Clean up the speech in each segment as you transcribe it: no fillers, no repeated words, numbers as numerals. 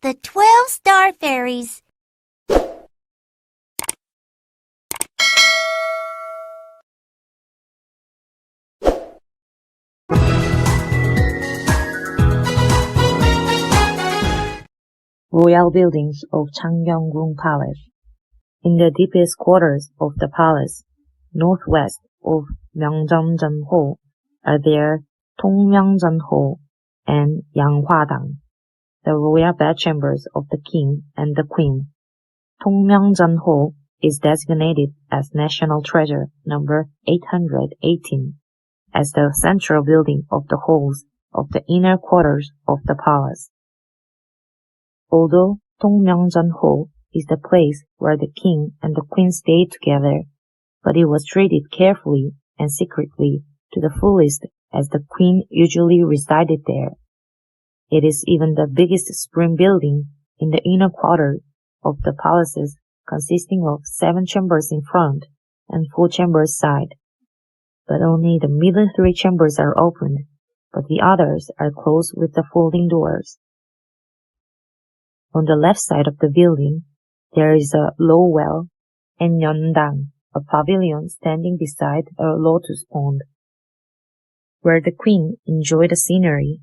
the 12 Star Fairies. Royal buildings of Changgyeonggung Palace. In the deepest quarters of the palace, northwest of Myeongjeon Hall, are there Tongmyeongjeon Hall and Yanghwadang, the royal bedchambers of the king and the queen. Tongmyeongjeon Hall is designated as National Treasure number 818 as the central building of the halls of the inner quarters of the palace. Although Tongmyeongjeon Hall is the place where the king and the queen stayed together, but it was treated carefully and secretly to the fullest as the queen usually resided there. It is even the biggest spring building in the inner quarter of the palaces, consisting of 7 chambers in front and 4 chambers side. But only the middle 3 chambers are opened, but the others are closed with the folding doors. On the left side of the building, there is a low well and Yeondang, a pavilion standing beside a lotus pond, where the queen enjoyed the scenery,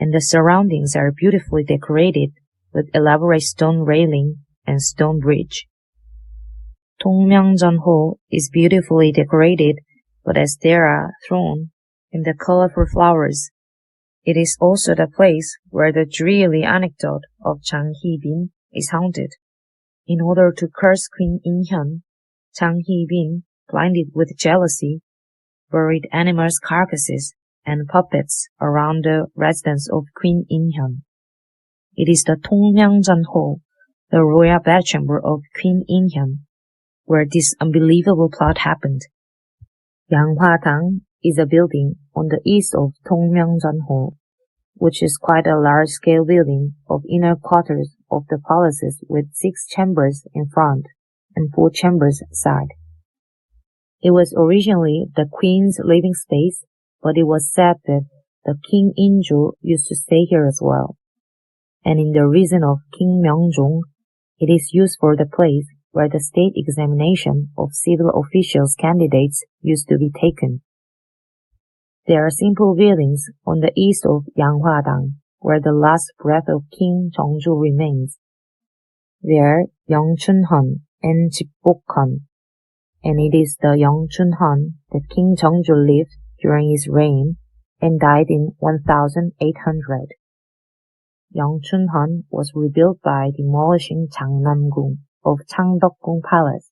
and the surroundings are beautifully decorated with elaborate stone railing and stone bridge. Tongmyeongjeon Hall is beautifully decorated, but as there are thrown in the colorful flowers, it is also the place where the dreary anecdote of Jang Hee-bin is haunted. In order to curse Queen In-hyun, Jang Hee-bin, blinded with jealousy, buried animals' carcasses and puppets around the residence of Queen In-hyun. It is the Tongmyeongjeon Hall, the royal bedchamber of Queen In-hyun, where this unbelievable plot happened. Yanghwadang is a building on the east of Tongmyeongjeon Hall, which is quite a large-scale building of inner quarters of the palaces with 6 chambers in front and 4 chambers side. It was originally the queen's living space, but it was said that the King In-jo used to stay here as well. And in the reign of King Myeongjong, it is used for the place where the state examination of civil officials candidates used to be taken. There are simple buildings on the east of Yanghwadang, where the last breath of King Jeongju remains. There, Yeongchunhan and Jibokhan, and it is the Yeongchunhan that King Jeongju lived during his reign and died in 1800. Yeongchunhan was rebuilt by demolishing Jangnam-gung of Changgyeonggung Palace.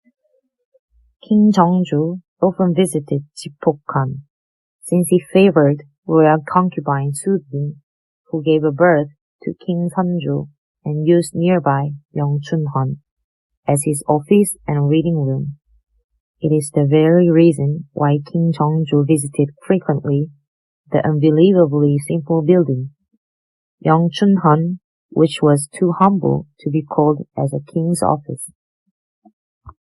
King Jeongju often visited Jibokhan, since he favored royal concubine Soo-bin, who gave birth to King Seonju and used nearby Yeongchunhan as his office and reading room. It is the very reason why King Jeongju visited frequently the unbelievably simple building, Yeongchunhan, which was too humble to be called as a king's office.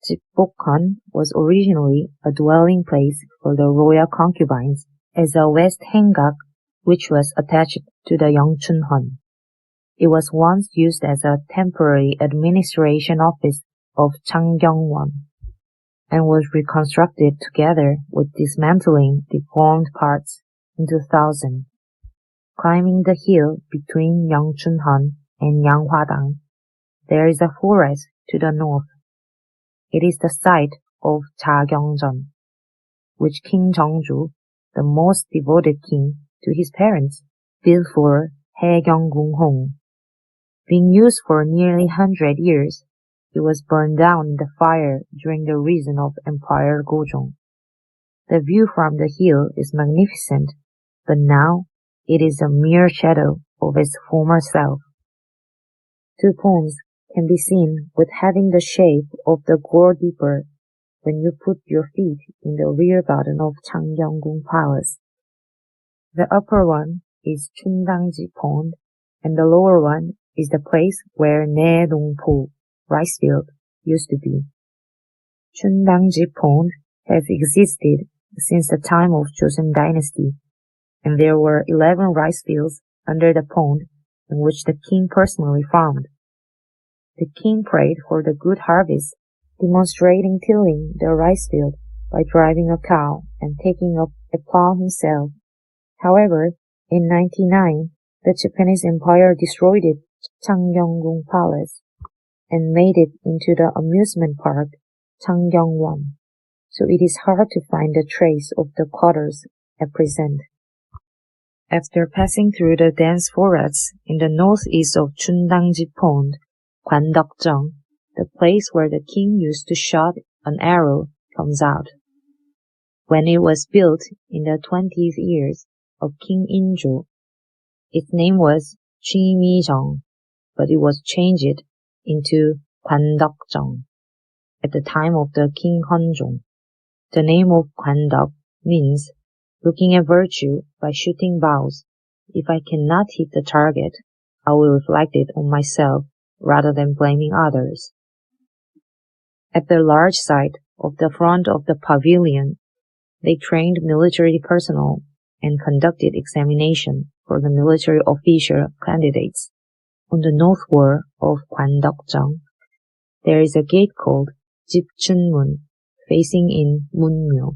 Jibokhan was originally a dwelling place for the royal concubines as a west hangak which was attached to the Yeongchunhan. It was once used as a temporary administration office of Changgyeongwon and was reconstructed together with dismantling deformed parts in 2000. Climbing the hill between Yeongchunhan and Yanghwadang, there is a forest to the north. It is the site of Changgyeongjeon, which King Jeongju, the most devoted king to his parents, built for Haegyeonggung. Being used for nearly 100 years, it was burned down in the fire during the reign of Emperor Gojong. The view from the hill is magnificent, but now it is a mere shadow of its former self. 2 ponds can be seen with having the shape of the gourd dipper when you put your feet in the rear garden of Changgyeonggung Palace. The upper one is Chundangji Pond, and the lower one is the place where Naedongpo rice field used to be. Chundangji Pond has existed since the time of Joseon Dynasty, and there were 11 rice fields under the pond in which the king personally farmed. The king prayed for the good harvest, demonstrating tilling the rice field by driving a cow and taking up a plow himself. However, in 1909, the Japanese Empire destroyed Changgyeonggung Palace and made it into the amusement park Changgyeongwon, so it is hard to find a trace of the quarters at present. After passing through the dense forests in the northeast of Chundangji Pond, Gwandokjeong, the place where the king used to shoot an arrow, comes out. When it was built in the 20th years of King Injo, its name was Chimijong, but it was changed into Gwandokjeong at the time of the King Honjong. The name of Gwandok means looking at virtue by shooting bows. If I cannot hit the target, I will reflect it on myself rather than blaming others. At the large site of the front of the pavilion, they trained military personnel and conducted examination for the military official candidates. On the north wall of Gwandokjeong, there is a gate called Jipchunmun, facing in Munmyo.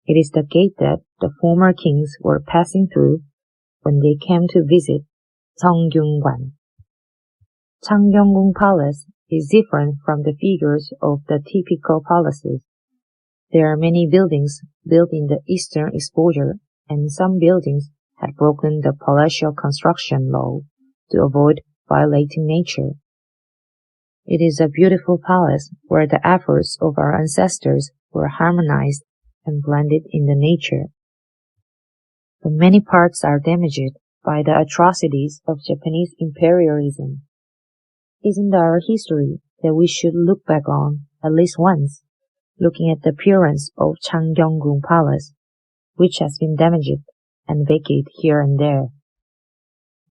It is the gate that the former kings were passing through when they came to visit Seonggyungwan. Changgyeonggung Palace is different from the figures of the typical palaces. There are many buildings built in the eastern exposure, and some buildings had broken the palatial construction law to avoid violating nature. It is a beautiful palace where the efforts of our ancestors were harmonized and blended in the nature. But many parts are damaged by the atrocities of Japanese imperialism. Isn't our history that we should look back on at least once, looking at the appearance of Changgyeonggung Palace, which has been damaged and vacated here and there?